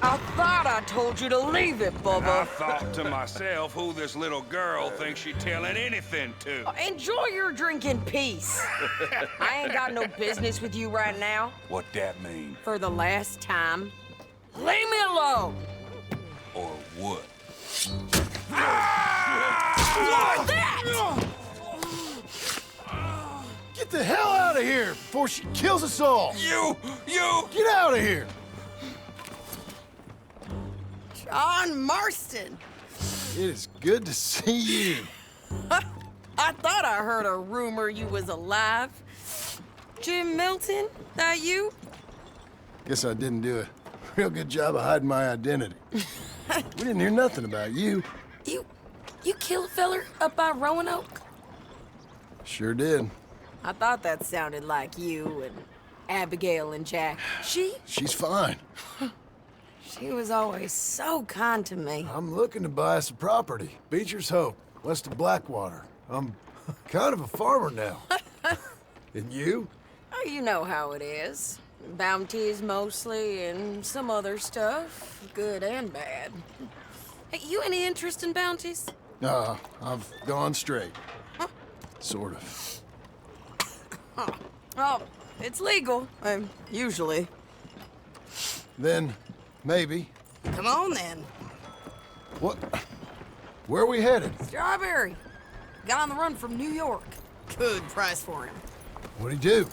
I thought I told you to leave it, And Bubba. I thought to myself who this little girl thinks she's telling anything to. Enjoy your drink in peace. I ain't got no business with you right now. What that mean? For the last time, leave me alone. Or what? Like that! Get the hell out of here before she kills us all! You! Get out of here! John Marston. It is good to see you. I thought I heard a rumor you was alive. Jim Milton, that you? Guess I didn't do a real good job of hiding my identity. We didn't hear nothing about you. You killed a feller up by Roanoke? Sure did. I thought that sounded like you and Abigail and Jack. She's fine. She was always so kind to me. I'm looking to buy us a property. Beecher's Hope, west of Blackwater. I'm kind of a farmer now. And you? Oh, you know how it is. Bounties mostly, and some other stuff, good and bad. Hey, you any interest in bounties? I've gone straight. Sort of. Oh, it's legal, usually. Then, maybe. Come on, then. What? Where are we headed? Strawberry. Got on the run from New York. Good price for him. What'd he do?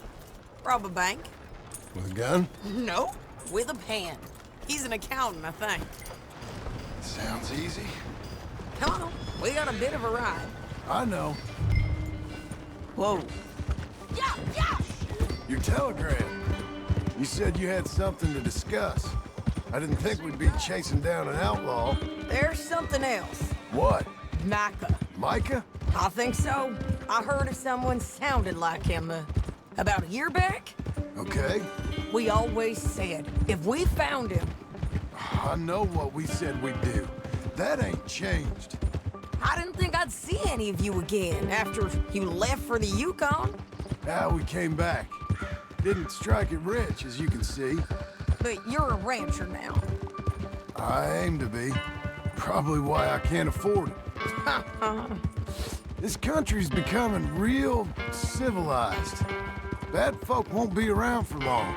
Rob a bank? With a gun? No, with a pen. He's an accountant, I think. Sounds easy. Come on, we got a bit of a ride. I know. Whoa. Yeah! Your telegram. You said you had something to discuss. I didn't think we'd be chasing down an outlaw. There's something else. What? Micah. Micah? I think so. I heard of someone sounded like him about a year back. Okay. We always said, if we found him... I know what we said we'd do. That ain't changed. I didn't think I'd see any of you again after you left for the Yukon. We came back. Didn't strike it rich, as you can see. But you're a rancher now. I aim to be. Probably why I can't afford it. This country's becoming real civilized. Bad folk won't be around for long.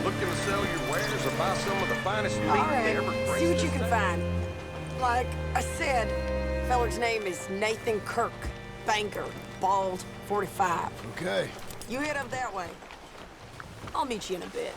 Looking to sell your wares or buy some of the finest meat All that ever right, graced see what this you can town? find. Like I said, feller's name is Nathan Kirk. Banker, bald, 45. Okay. You head up that way. I'll meet you in a bit.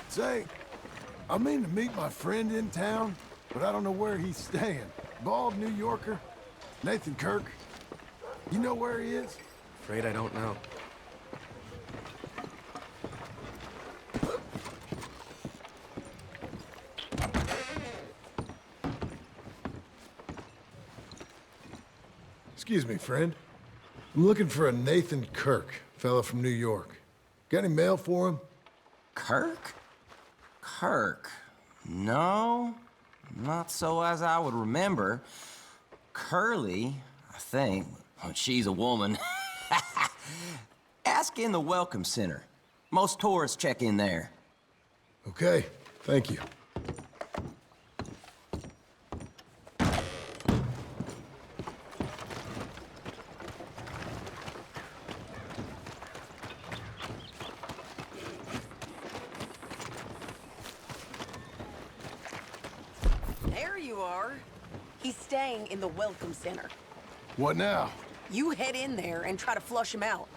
Say, I mean to meet my friend in town, but I don't know where he's staying. Bald New Yorker, Nathan Kirk. You know where he is? Afraid I don't know. Excuse me, friend. I'm looking for a Nathan Kirk, fella from New York. Got any mail for him? Kirk? Kirk? No, not so as I would remember. Curly, I think. Well, she's a woman. Ask in the Welcome Center. Most tourists check in there. Okay, thank you. There you are. He's staying in the Welcome Center. What now? You head in there and try to flush him out.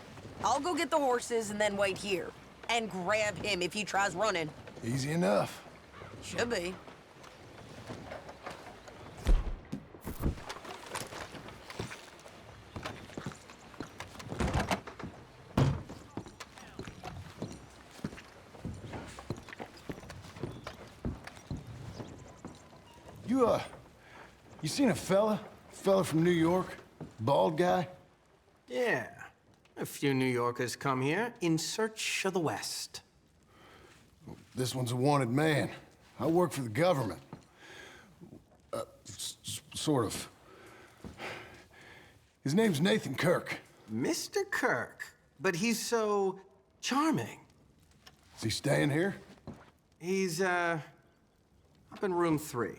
I'll go get the horses and then wait here. And grab him if he tries running. Easy enough. Should be. You seen a fella? Fella from New York? Bald guy? Yeah. A few New Yorkers come here in search of the West. This one's a wanted man. I work for the government. Sort of. His name's Nathan Kirk. Mr. Kirk? But he's so charming. Is he staying here? He's, up in room 3.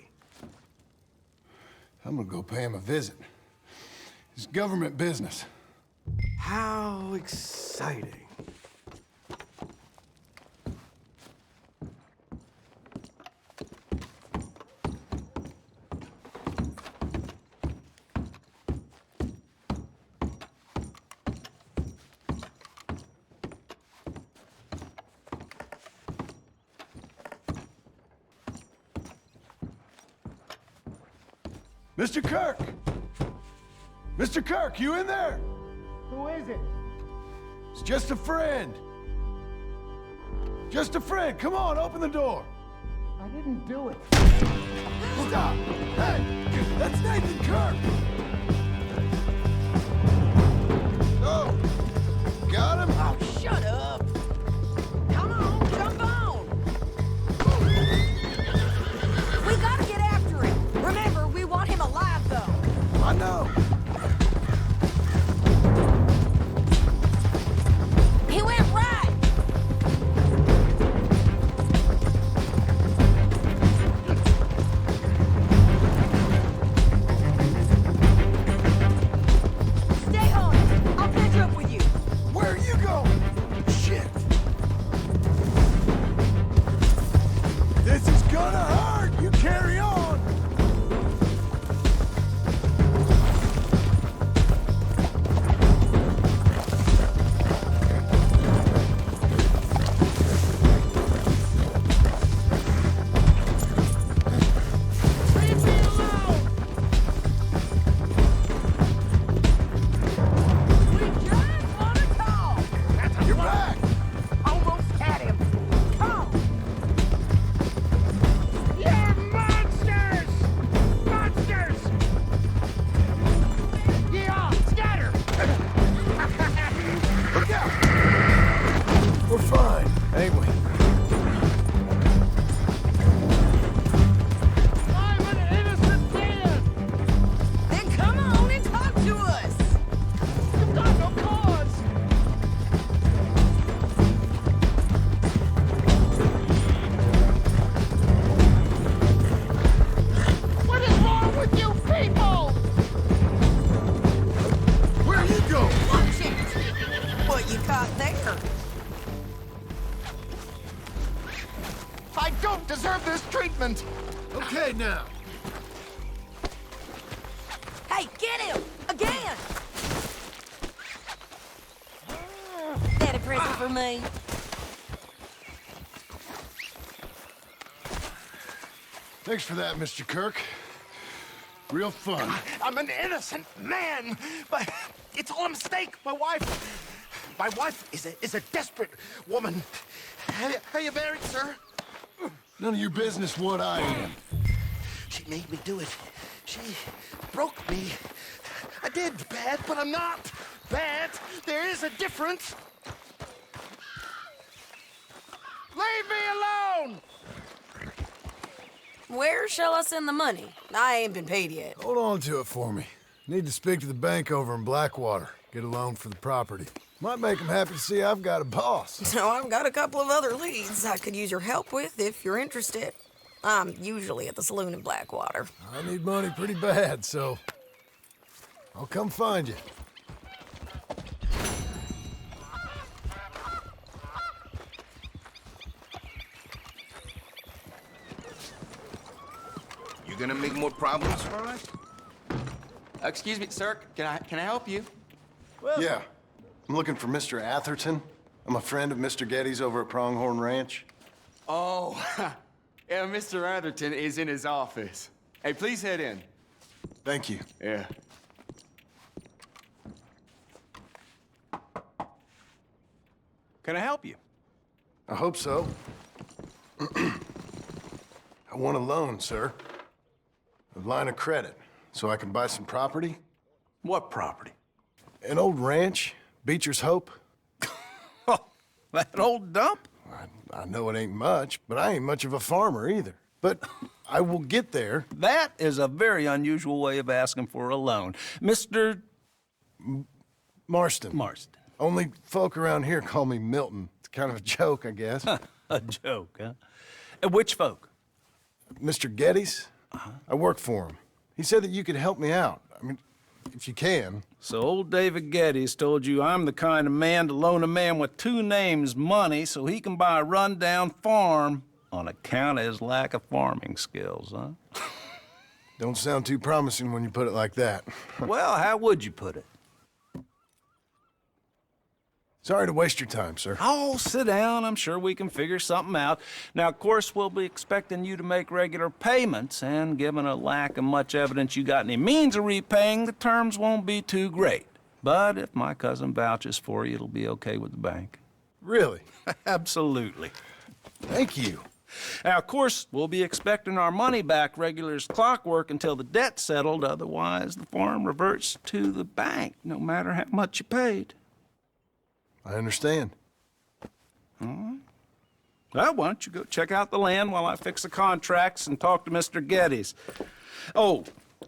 I'm gonna go pay him a visit. It's government business. How exciting. Mr. Kirk! Mr. Kirk, you in there? Who is it? It's just a friend. Just a friend. Come on, open the door. I didn't do it. Stop! Hey! That's Nathan Kirk! Oh! Got him? Oh, shut up! Come on, jump on! We gotta get after him! Remember, we want him alive, though! I know! He went right! Stay on it! I'll catch up with you! Where are you going? Shit! This is gonna hurt! You carry on! Leave me alone! We just wanna talk! You're back! Almost had him! Come! You're monsters! Monsters! Yeah, scatter! Look out! We're fine, ain't we? I'm an innocent man! Then come on and talk to us! You've got no cause! What is wrong with you people? Where are you going? Watch it! What you caught there? I don't deserve this treatment! Okay, now. Hey, get him! Again! That a present for me? Thanks for that, Mr. Kirk. Real fun. I'm an innocent man, but it's all a mistake. My wife is a desperate woman. Are you married, sir? None of your business what I am. She made me do it. She broke me. I did bad, but I'm not bad. There is a difference. Leave me alone! Where shall I send the money? I ain't been paid yet. Hold on to it for me. Need to speak to the bank over in Blackwater. Get a loan for the property. Might make them happy to see I've got a boss. So I've got a couple of other leads I could use your help with if you're interested. I'm usually at the saloon in Blackwater. I need money pretty bad, so I'll come find you. You You gonna make more problems for us? Excuse me, sir. Can I help you? Yeah. I'm looking for Mr. Atherton. I'm a friend of Mr. Getty's over at Pronghorn Ranch. Oh, yeah, Mr. Atherton is in his office. Hey, please head in. Thank you. Yeah. Can I help you? I hope so. I want a loan, sir. A line of credit, so I can buy some property. What property? An old ranch, Beecher's Hope. Oh, that old dump? I know it ain't much, but I ain't much of a farmer either. But I will get there. That is a very unusual way of asking for a loan. Mr. Marston. Marston. Only folk around here call me Milton. It's kind of a joke, I guess. A joke, huh? Which folk? Mr. Getty's? I work for him. He said that you could help me out. I mean, if you can. So old David Getty's told you I'm the kind of man to loan a man with two names money so he can buy a rundown farm on account of his lack of farming skills, huh? Don't sound too promising when you put it like that. Well, how would you put it? Sorry to waste your time, sir. Oh, sit down. I'm sure we can figure something out. Now, of course, we'll be expecting you to make regular payments, and given a lack of much evidence you got any means of repaying, the terms won't be too great. But if my cousin vouches for you, it'll be okay with the bank. Really? Absolutely. Thank you. Now, of course, we'll be expecting our money back regular as clockwork until the debt's settled. Otherwise, the farm reverts to the bank, no matter how much you paid. I understand. Well, why don't you go check out the land while I fix the contracts and talk to Mr. Getty's. Oh,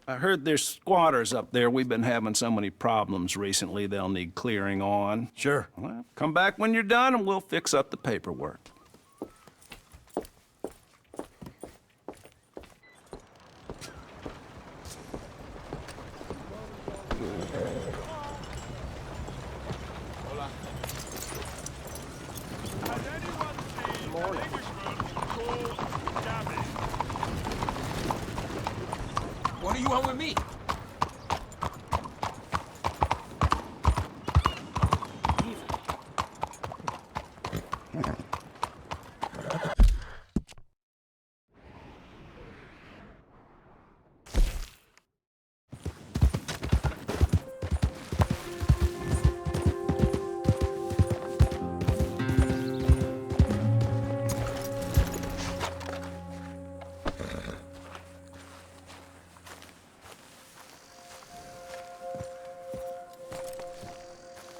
I heard there's squatters up there. We've been having so many problems recently, they'll need clearing on. Sure. Well, come back when you're done and we'll fix up the paperwork. What do you want with me?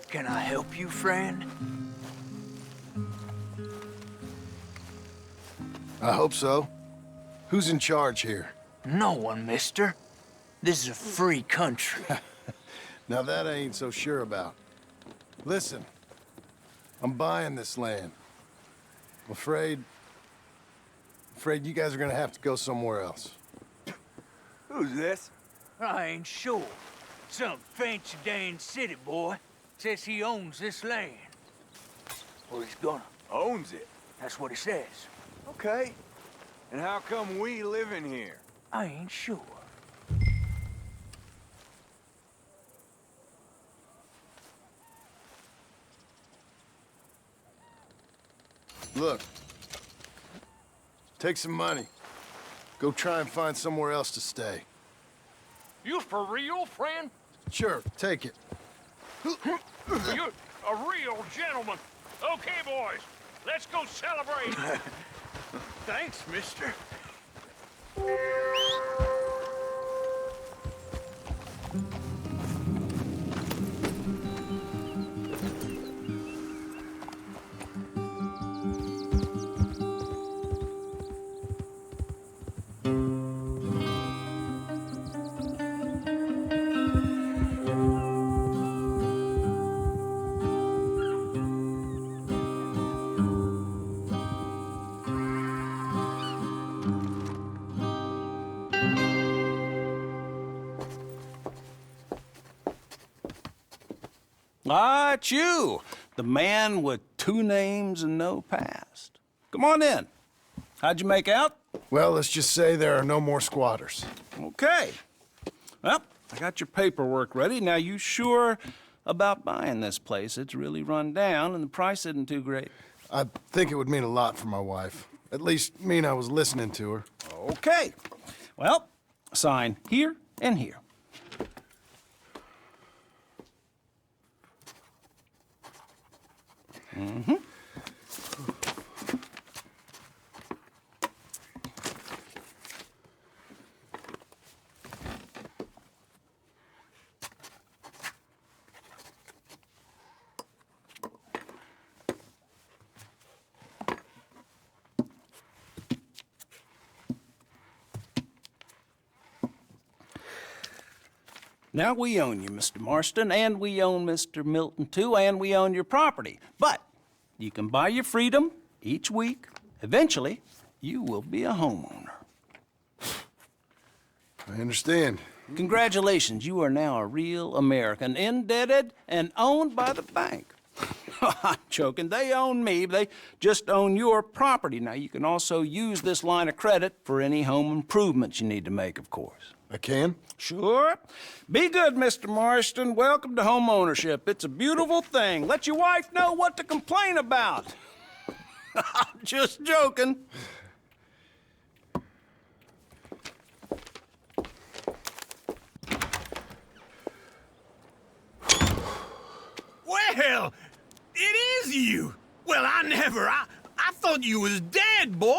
Can I help you, friend? I hope so. Who's in charge here? No one, mister. This is a free country. Now that I ain't so sure about. Listen, I'm buying this land. I'm afraid you guys are gonna have to go somewhere else. Who's this? I ain't sure. Some fancy Dan city boy says he owns this land. Or he's gonna. Owns it. That's what he says. Okay. And how come we live in here? I ain't sure. Look, take some money. Go try and find somewhere else to stay. You for real, friend? Sure, take it. You're a real gentleman. Okay, boys, let's go celebrate. Thanks, mister. Ah, it's you, the man with two names and no past. Come on in. How'd you make out? Well, let's just say there are no more squatters. Okay. Well, I got your paperwork ready. Now, you sure about buying this place? It's really run down, and the price isn't too great. I think it would mean a lot for my wife. At least mean I was listening to her. Okay. Well, sign here and here. Mm-hmm. Now, we own you, Mr. Marston, and we own Mr. Milton, too, and we own your property. But you can buy your freedom each week. Eventually, you will be a homeowner. I understand. Congratulations, you are now a real American, indebted and owned by the bank. I'm joking. They own me. They just own your property. Now, you can also use this line of credit for any home improvements you need to make, of course. I can? Sure. Be good, Mr. Marston. Welcome to home ownership. It's a beautiful thing. Let your wife know what to complain about. I'm just joking. Well, it is you. Well, I thought you was dead, boy.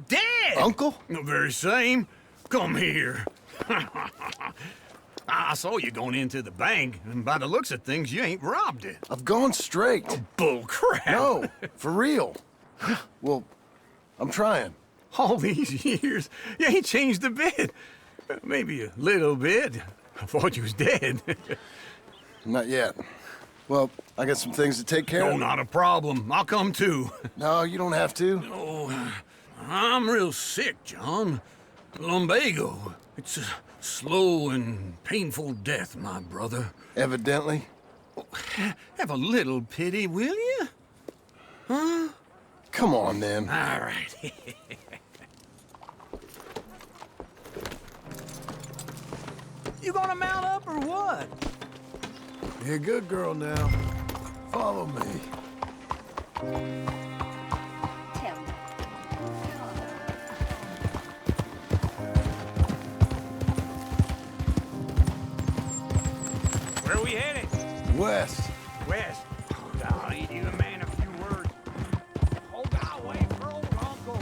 Dead. Uncle? The very same. Come here. I saw you going into the bank, and by the looks of things, you ain't robbed it. I've gone straight. Oh, bull crap. No, for real. Well, I'm trying. All these years, you ain't changed a bit. Maybe a little bit. I thought you was dead. Not yet. Well, I got some things to take care No, of. not a problem. I'll come too. No, you don't have to. Oh, I'm real sick, John. Lumbago. It's a slow and painful death, my brother. Evidently. Have a little pity, will you? Huh? Come on, then. All right. You gonna mount up or what? You're a good girl now. Follow me. Where are we headed? West. West. Oh, God, ain't you a man of few words? Hold on, wait for old Uncle.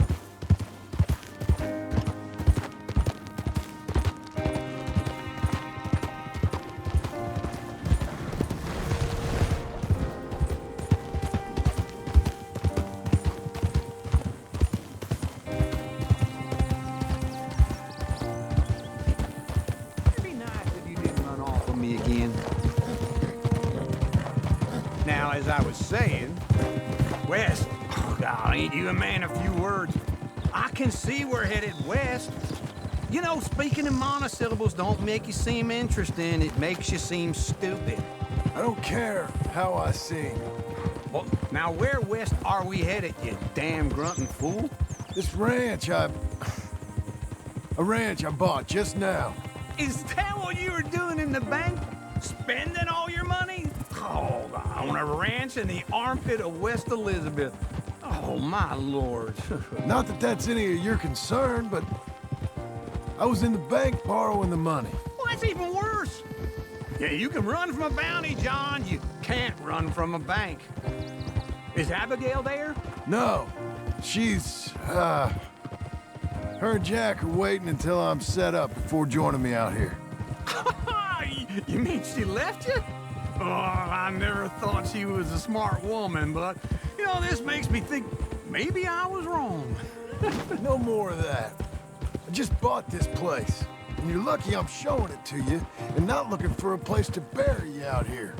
It'd be nice if you didn't run off on me again. Now, as I was saying, west. Oh, God, ain't you a man of few words? I can see we're headed west. You know, speaking in monosyllables don't make you seem interesting. It makes you seem stupid. I don't care how I sing. Well, now where west are we headed, you damn grunting fool? This ranch I bought just now. Is that what you were doing in the bank? Spending all your money? Oh, on a ranch in the armpit of West Elizabeth. Oh, my lord. Not that that's any of your concern, but I was in the bank borrowing the money. Well, that's even worse. Yeah, you can run from a bounty, John. You can't run from a bank. Is Abigail there? No, she's, her and Jack are waiting until I'm set up before joining me out here. You mean she left you? Oh, I never thought she was a smart woman, but, you know, this makes me think maybe I was wrong. No more of that. I just bought this place, and you're lucky I'm showing it to you and not looking for a place to bury you out here.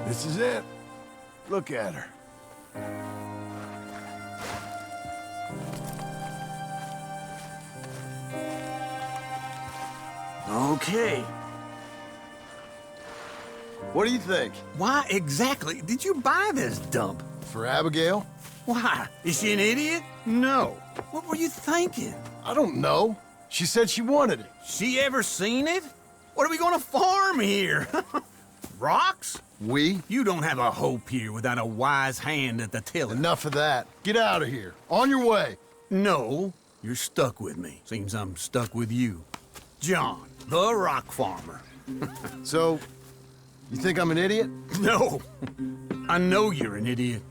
This is it. Look at her. Okay. What do you think? Why exactly did you buy this dump? For Abigail? Why? Is she an idiot? No. What were you thinking? I don't know. She said she wanted it. She ever seen it? What are we gonna farm here? Rocks? We? You don't have a hope here without a wise hand at the tiller. Enough of that. Get out of here. On your way. No, you're stuck with me. Seems I'm stuck with you. John, the rock farmer. So, you think I'm an idiot? No, I know you're an idiot.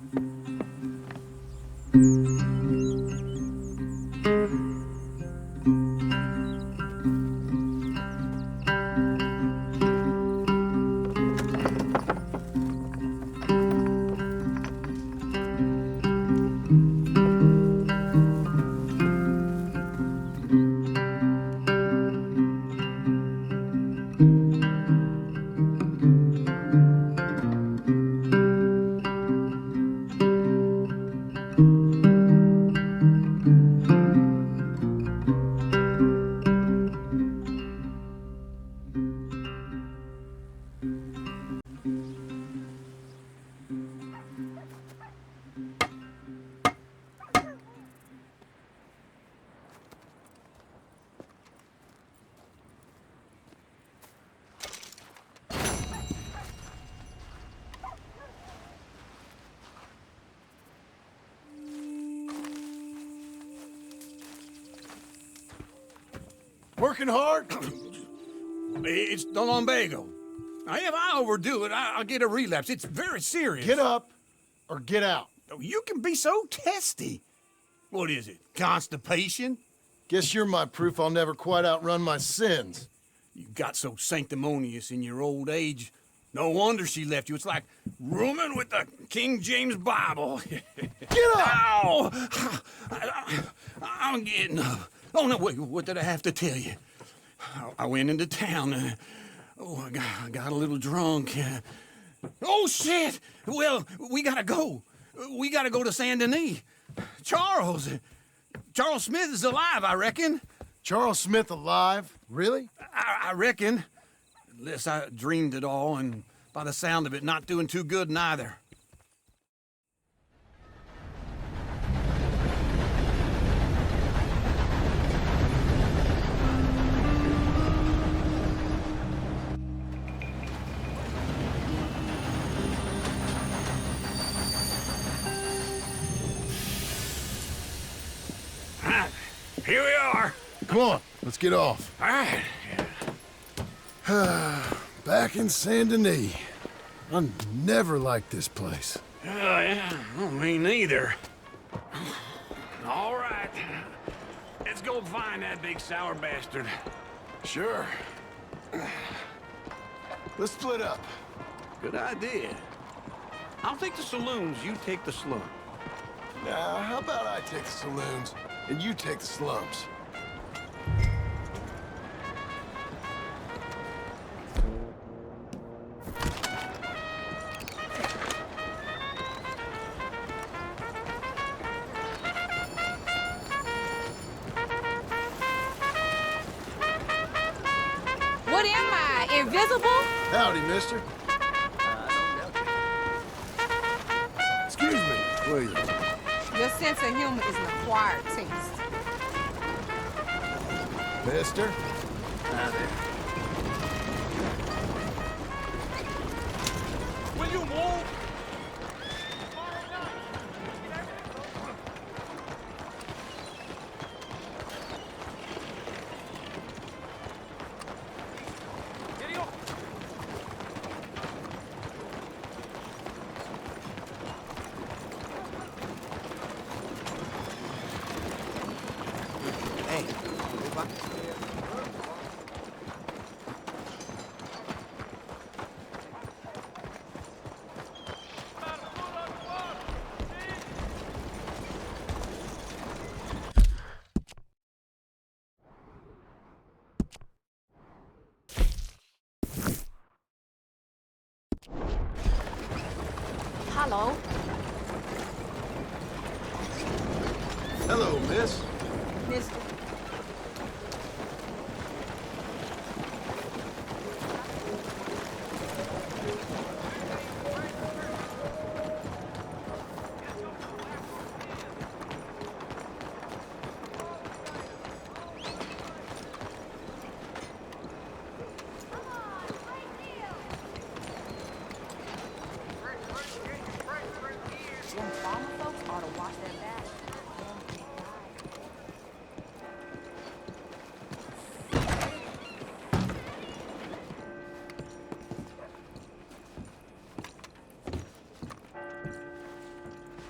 Working hard? It's the lumbago. Now, if I overdo it, I'll get a relapse. It's very serious. Get up or get out. Oh, you can be so testy. What is it, constipation? Guess you're my proof I'll never quite outrun my sins. You got so sanctimonious in your old age. No wonder she left you. It's like rooming with the King James Bible. Get up! Ow! I'm getting up. Oh, no, wait, what did I have to tell you? I went into town. I got a little drunk. Oh, shit! Well, we gotta go. We gotta go to San Denis. Charles Smith is alive, I reckon. Charles Smith alive? Really? I reckon. Unless I dreamed it all, and by the sound of it, not doing too good neither. Here we are. Come on, let's get off. All right. Back in San Denis. I never liked this place. Yeah, well, me neither. All right. Let's go find that big sour bastard. Sure. Let's split up. Good idea. I'll take the saloons, you take the slum. Now, how about I take the saloons and you take the slums? What am I, invisible? Howdy, mister. Excuse me, will you? Your sense of humor is an acquired taste. Mister? Will you move? Hello. Hello, miss. Mister.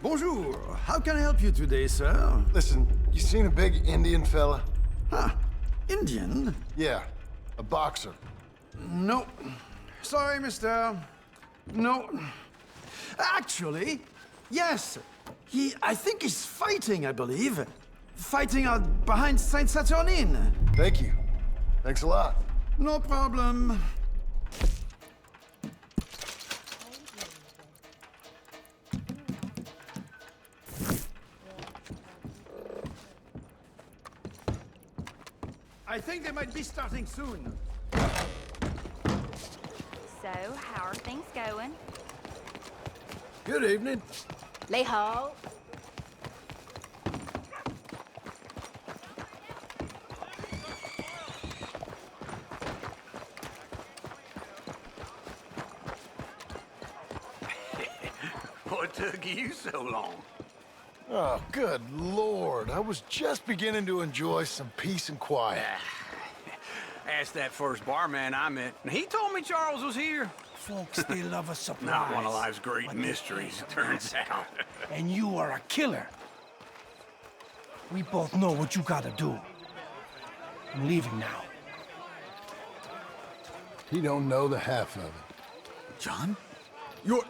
Bonjour. How can I help you today, sir? Listen, you seen a big Indian fella? Huh. Indian? Yeah, a boxer. No. Sorry, mister. No. Actually, yes. I think he's fighting, I believe. Fighting out behind Saint Saturnine. Thank you. Thanks a lot. No problem. I think they might be starting soon. So, how are things going? Good evening. Lay ho. What took you so long? Oh, good Lord. I was just beginning to enjoy some peace and quiet. Asked that first barman I met, and he told me Charles was here. Folks, they love a surprise. Not one of life's great mysteries, it turns out. And you are a killer. We both know what you gotta do. I'm leaving now. He don't know the half of it. John? You're...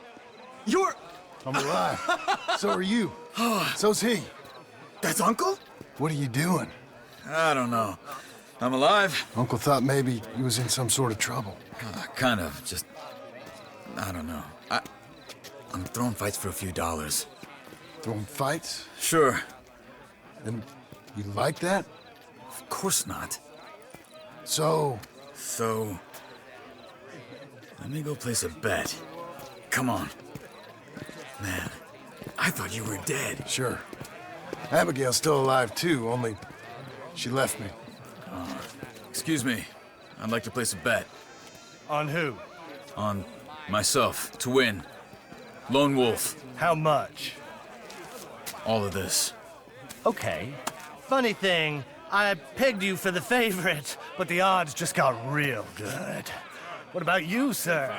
I'm alive. So are you. So's he. That's Uncle? What are you doing? I don't know. I'm alive. Uncle thought maybe he was in some sort of trouble. Kind of. Just... I don't know. I'm throwing fights for a few dollars. Throwing fights? Sure. And you like that? Of course not. So... Let me go place a bet. Come on. Man, I thought you were dead. Sure. Abigail's still alive, too, only she left me. Excuse me. I'd like to place a bet. On who? On myself, to win. Lone Wolf. How much? All of this. Okay. Funny thing, I pegged you for the favorite, but the odds just got real good. What about you, sir?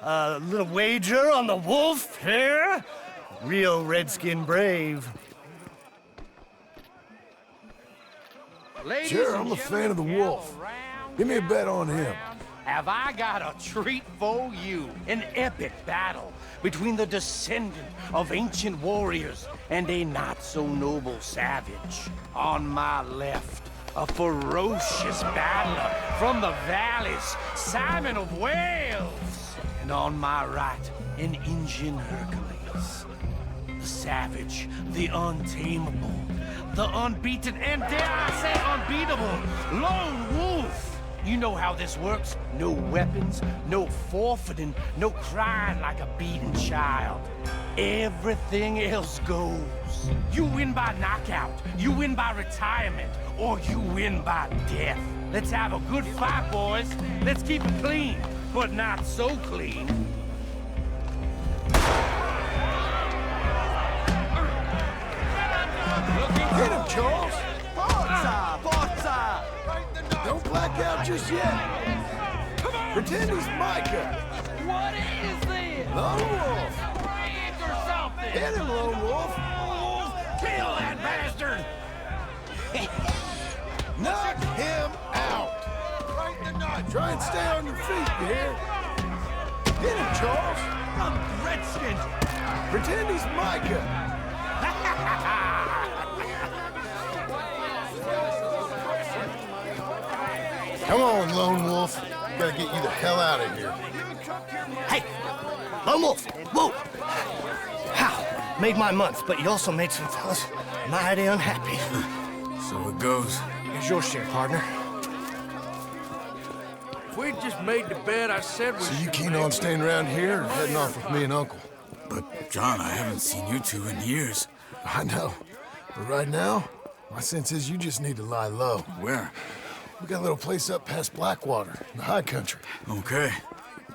A little wager on the wolf here? Real redskin brave. Sure, I'm a fan of the wolf. Give me a bet on him. Have I got a treat for you? An epic battle between the descendant of ancient warriors and a not-so-noble savage. On my left, a ferocious battler from the valleys, Simon of Wales. And on my right, an Indian Hercules. The savage, the untamable, the unbeaten, and dare I say unbeatable, Lone Wolf. You know how this works. No weapons, no forfeiting, no crying like a beaten child. Everything else goes. You win by knockout, you win by retirement, or you win by death. Let's have a good fight, boys. Let's keep it clean, but not so clean. Hit him, Charles! Forza! Forza! Don't black out just yet. Pretend he's Micah. What is this? Lone Wolf. Rage or something? Hit him, Lone Wolf. Kill that bastard! Knock him out. Try and stay on your feet, you hear? Hit him, Charles. I'm Redskin. Pretend he's Micah. Come on, Lone Wolf. Gotta get you the hell out of here. Hey! Lone Wolf! Whoa! How? Made my month, but you also made some fellas mighty unhappy. So it goes. Here's your share, partner. If we just made the bed, I said we So you keen on staying around here or heading off with me and Uncle? But, John, I haven't seen you two in years. I know. But right now, my sense is you just need to lie low. Where? We got a little place up past Blackwater, in the high country. Okay.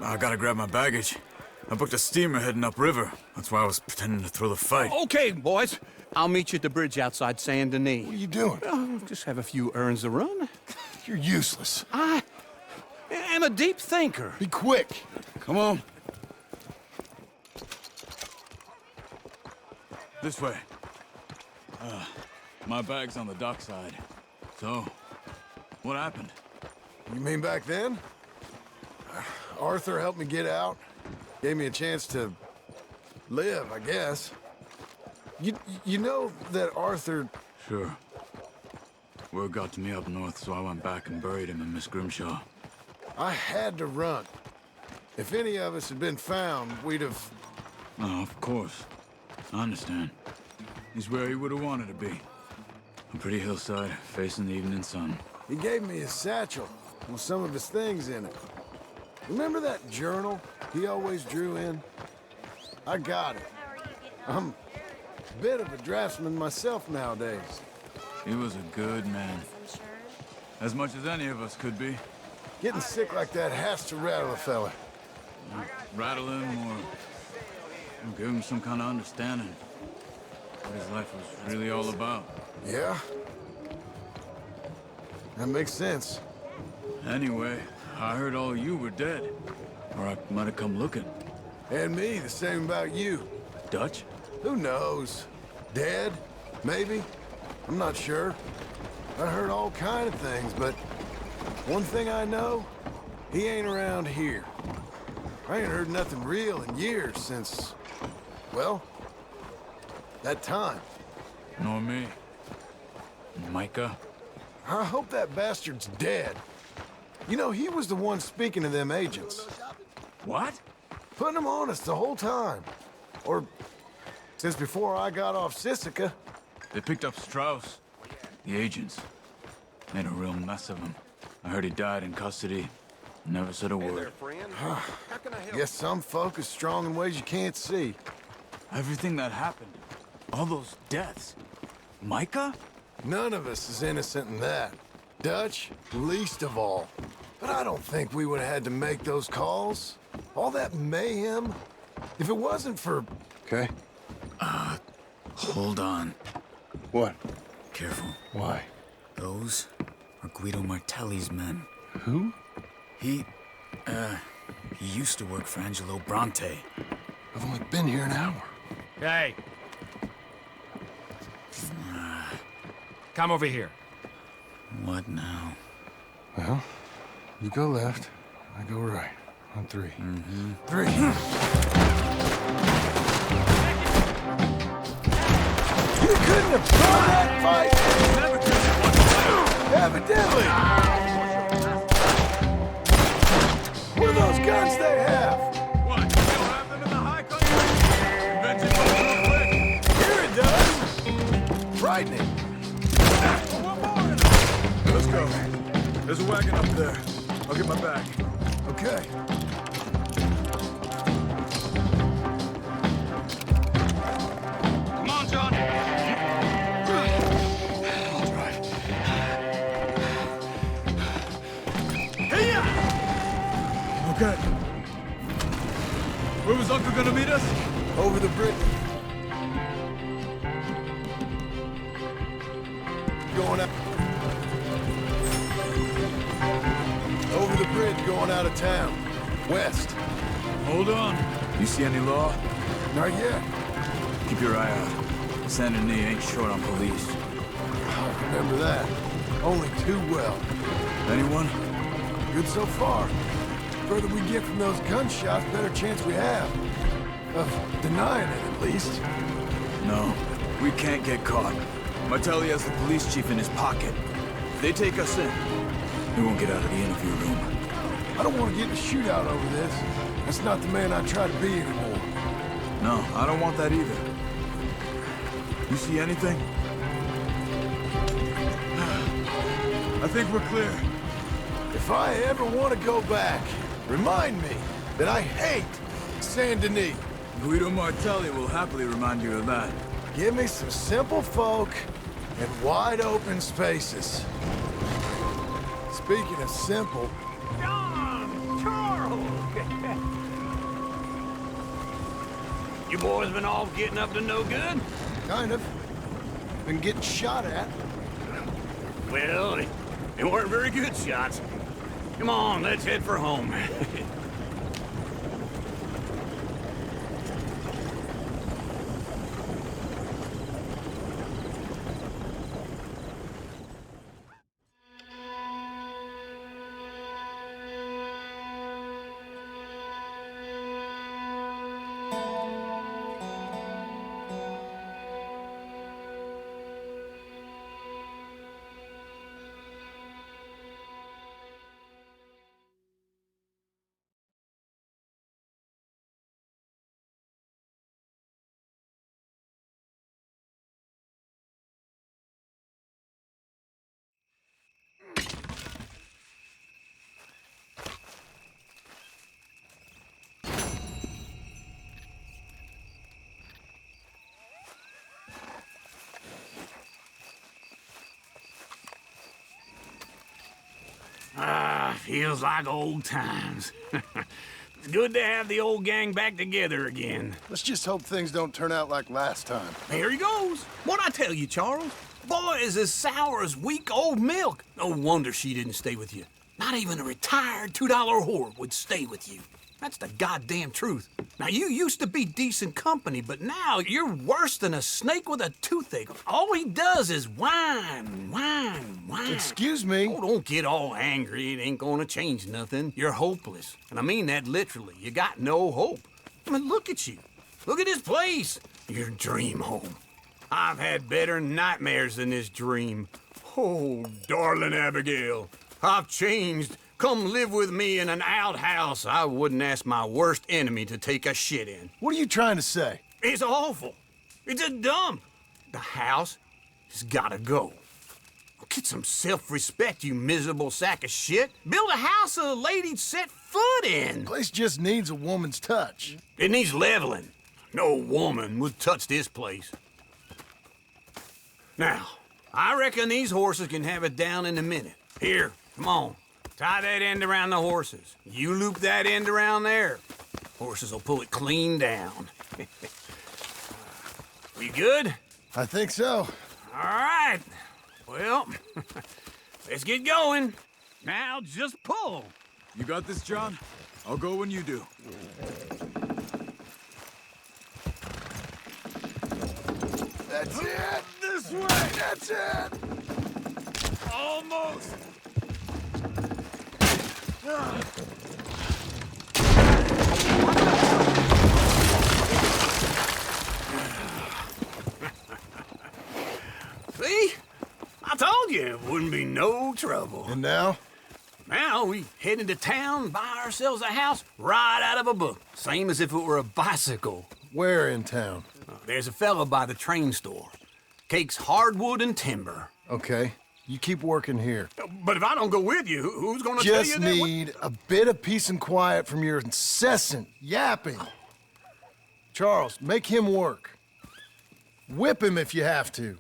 I gotta grab my baggage. I booked a steamer heading upriver. That's why I was pretending to throw the fight. Okay, boys. I'll meet you at the bridge outside Saint Denis. What are you doing? Oh, just have a few errands to run. You're useless. I am a deep thinker. Be quick. Come on. This way. My bag's on the dockside. So, what happened? You mean back then? Arthur helped me get out. Gave me a chance to live, I guess. You know that Arthur... Sure. Word got to me up north, so I went back and buried him in Miss Grimshaw. I had to run. If any of us had been found, we'd have... Oh, of course. I understand. He's where he would have wanted to be. A pretty hillside, facing the evening sun. He gave me his satchel with some of his things in it. Remember that journal he always drew in? I got it. I'm a bit of a draftsman myself nowadays. He was a good man. As much as any of us could be. Getting sick like that has to rattle a fella. Rattle him or give him some kind of understanding. What his life was really all about. Yeah? That makes sense. Anyway, I heard all you were dead. Or I might have come looking. And me, the same about you. Dutch? Who knows? Dead? Maybe? I'm not sure. I heard all kind of things, but one thing I know, he ain't around here. I ain't heard nothing real in years since, well, that time. Nor me. Micah? I hope that bastard's dead. You know, he was the one speaking to them agents. What? Putting them on us the whole time. Or since before I got off Sisika. They picked up Strauss. The agents. Made a real mess of him. I heard he died in custody. Never said a word. Guess some folk is strong in ways you can't see. Everything that happened. All those deaths. Micah? None of us is innocent in that. Dutch, least of all. But I don't think we would have had to make those calls. All that mayhem. If it wasn't for... Okay. Hold on. What? Careful. Why? Those are Guido Martelli's men. Who? He used to work for Angelo Bronte. I've only been here an hour. Hey. Come over here. What now? Well, you go left, I go right. On three. Mm-hmm. 3. You couldn't have thrown that fight! Evidently! What are those guns they have? What? You don't have them in the high country? Invented one real quick. Here it does! Frightening. Let's go. There's a wagon up there. I'll get my bag. Okay. Come on, John. All right. Hey-ya! Okay. Where was Uncle gonna meet us? Over the bridge. Going up. Over the bridge going out of town. West. Hold on. You see any law? Not yet. Keep your eye out. San Diego ain't short on police. I remember that. Only too well. Anyone? Good so far. Further we get from those gunshots, better chance we have. Of denying it, at least. No. We can't get caught. Martelli has the police chief in his pocket. If they take us in, he won't get out of the interview room. I don't want to get in a shootout over this. That's not the man I try to be anymore. No, I don't want that either. You see anything? I think we're clear. If I ever want to go back, remind me that I hate San Diego. Guido Martelli will happily remind you of that. Give me some simple folk and wide open spaces. Speaking of simple... John! Charles! You boys been all getting up to no good? Kind of. Been getting shot at. Well, they weren't very good shots. Come on, let's head for home. Feels like old times. It's good to have the old gang back together again. Let's just hope things don't turn out like last time. Here he goes. What'd I tell you, Charles? Boy is as sour as week-old milk. No wonder she didn't stay with you. Not even a retired $2 whore would stay with you. That's the goddamn truth. Now, you used to be decent company, but now you're worse than a snake with a toothache. All he does is whine. Excuse me? Oh, don't get all angry. It ain't gonna change nothing. You're hopeless. And I mean that literally. You got no hope. I mean, look at you. Look at this place. Your dream home. I've had better nightmares than this dream. Oh, darling Abigail, I've changed. Come live with me in an outhouse I wouldn't ask my worst enemy to take a shit in. What are you trying to say? It's awful. It's a dump. The house has gotta go. Get some self-respect, you miserable sack of shit. Build a house a lady'd set foot in. The place just needs a woman's touch. It needs leveling. No woman would touch this place. Now, I reckon these horses can have it down in a minute. Here, come on. Tie that end around the horses. You loop that end around there. Horses will pull it clean down. We good? I think so. All right. Well, let's get going. Now just pull. You got this, John? I'll go when you do. That's it! This way! That's it! Almost. See? I told you it wouldn't be no trouble. And now? Now we head into town, buy ourselves a house right out of a book. Same as if it were a bicycle. Where in town? There's a fella by the train store. Cakes hardwood and timber. Okay. You keep working here. But if I don't go with you, who's gonna tell you Just that? need a bit of peace and quiet from your incessant yapping. Charles, make him work. Whip him if you have to.